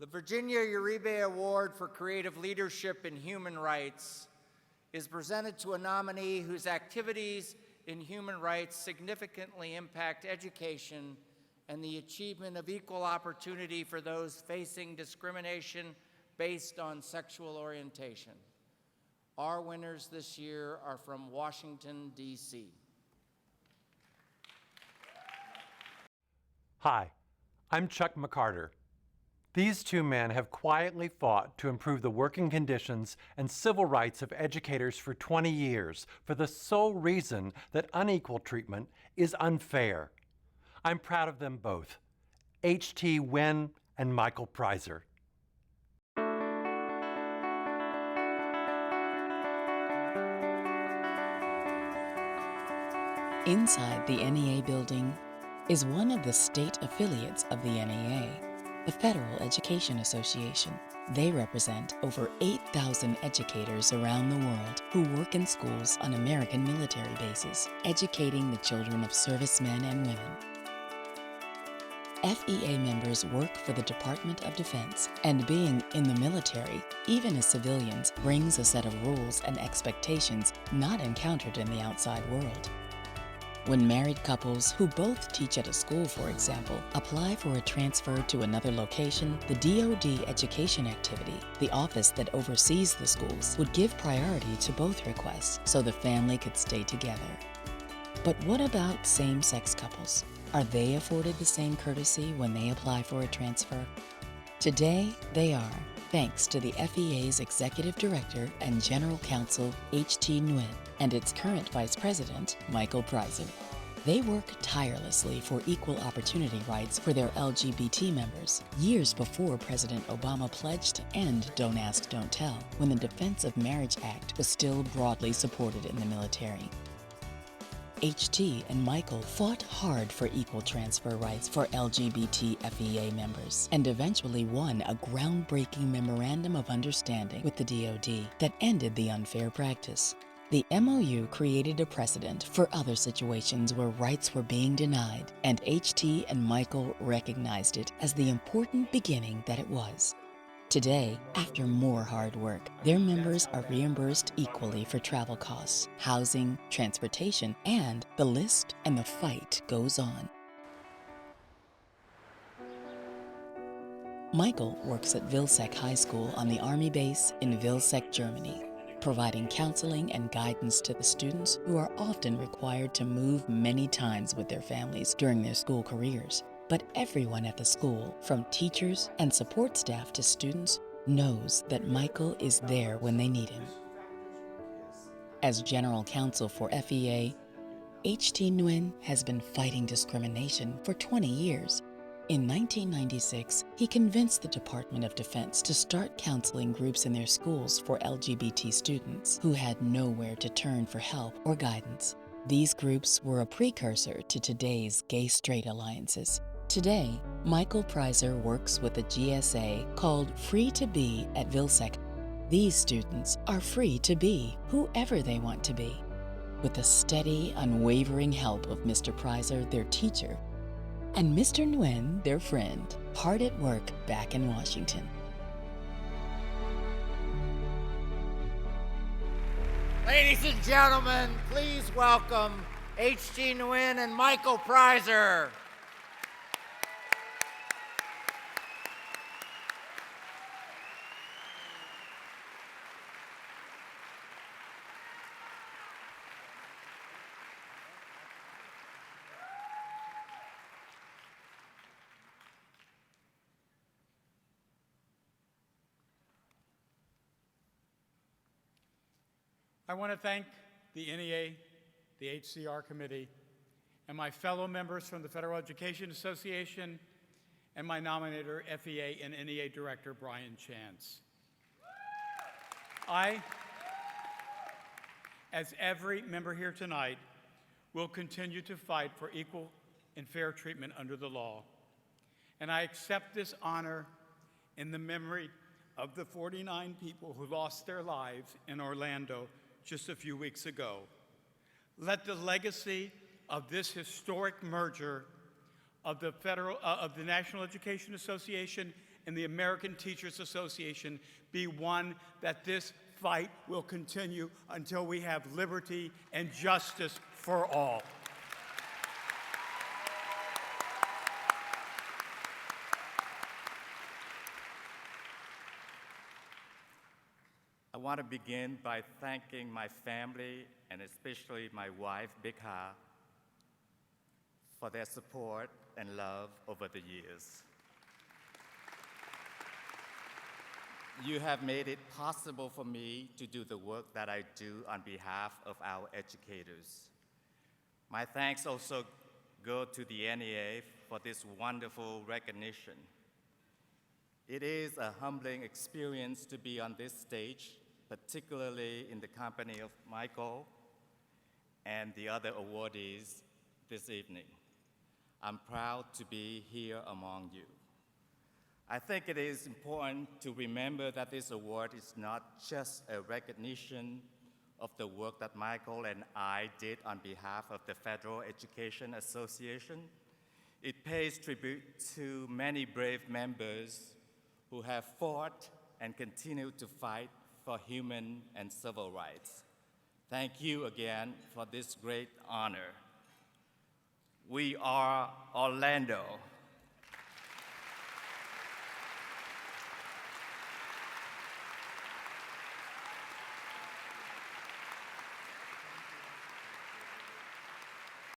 The Virginia Uribe Award for Creative Leadership in Human Rights is presented to a nominee whose activities in human rights significantly impact education and the achievement of equal opportunity for those facing discrimination based on sexual orientation. Our winners this year are from Washington, D.C. Hi, I'm Chuck McCarter. These two men have quietly fought to improve the working conditions and civil rights of educators for 20 years for the sole reason that unequal treatment is unfair. I'm proud of them both, H.T.Nguyen and Michael Priser. Inside the NEA building is one of the state affiliates of the NEA, the Federal Education Association. They represent over 8,000 educators around the world who work in schools on American military bases, educating the children of servicemen and women. FEA members work for the Department of Defense, and being in the military, even as civilians, brings a set of rules and expectations not encountered in the outside world. When married couples who both teach at a school, for example, apply for a transfer to another location, the DoD Education Activity, the office that oversees the schools, would give priority to both requests so the family could stay together. But what about same-sex couples? Are they afforded the same courtesy when they apply for a transfer? Today, they are, thanks to the FEA's Executive Director and General Counsel, H.T.Nguyen, and its current Vice President, Michael Priser. They work tirelessly for equal opportunity rights for their LGBT members, years before President Obama pledged to end Don't Ask, Don't Tell, when the Defense of Marriage Act was still broadly supported in the military. H.T. and Michael fought hard for equal transfer rights for LGBT FEA members and eventually won a groundbreaking memorandum of understanding with the DoD that ended the unfair practice. The MOU created a precedent for other situations where rights were being denied, and H.T. and Michael recognized it as the important beginning that it was. Today, after more hard work, their members are reimbursed equally for travel costs, housing, transportation, and the list and the fight goes on. Michael works at Vilseck High School on the Army base in Vilseck, Germany, providing counseling and guidance to the students who are often required to move many times with their families during their school careers. But everyone at the school, from teachers and support staff to students, knows that Michael is there when they need him. As General Counsel for FEA, H.T.Nguyen has been fighting discrimination for 20 years. In 1996, he convinced the Department of Defense to start counseling groups in their schools for LGBT students who had nowhere to turn for help or guidance. These groups were a precursor to today's gay-straight alliances. Today, Michael Priser works with a GSA called Free to Be at Vilseck. These students are free to be whoever they want to be, with the steady, unwavering help of Mr. Priser, their teacher, and Mr. Nguyen, their friend, hard at work back in Washington. Ladies and gentlemen, please welcome H.T. Nguyen and Michael Priser. I want to thank the NEA, the HCR Committee, and my fellow members from the Federal Education Association and my nominator, FEA and NEA Director, Brian Chance. I, as every member here tonight, will continue to fight for equal and fair treatment under the law. And I accept this honor in the memory of the 49 people who lost their lives in Orlando just a few weeks ago. Let the legacy of this historic merger of the National Education Association and the American Teachers Association be one that this fight will continue until we have liberty and justice for all. I want to begin by thanking my family and especially my wife, Bikha, for their support and love over the years. You have made it possible for me to do the work that I do on behalf of our educators. My thanks also go to the NEA for this wonderful recognition. It is a humbling experience to be on this stage, particularly in the company of Michael and the other awardees this evening. I'm proud to be here among you. I think it is important to remember that this award is not just a recognition of the work that Michael and I did on behalf of the Federal Education Association. It pays tribute to many brave members who have fought and continue to fight for human and civil rights. Thank you again for this great honor. We are Orlando.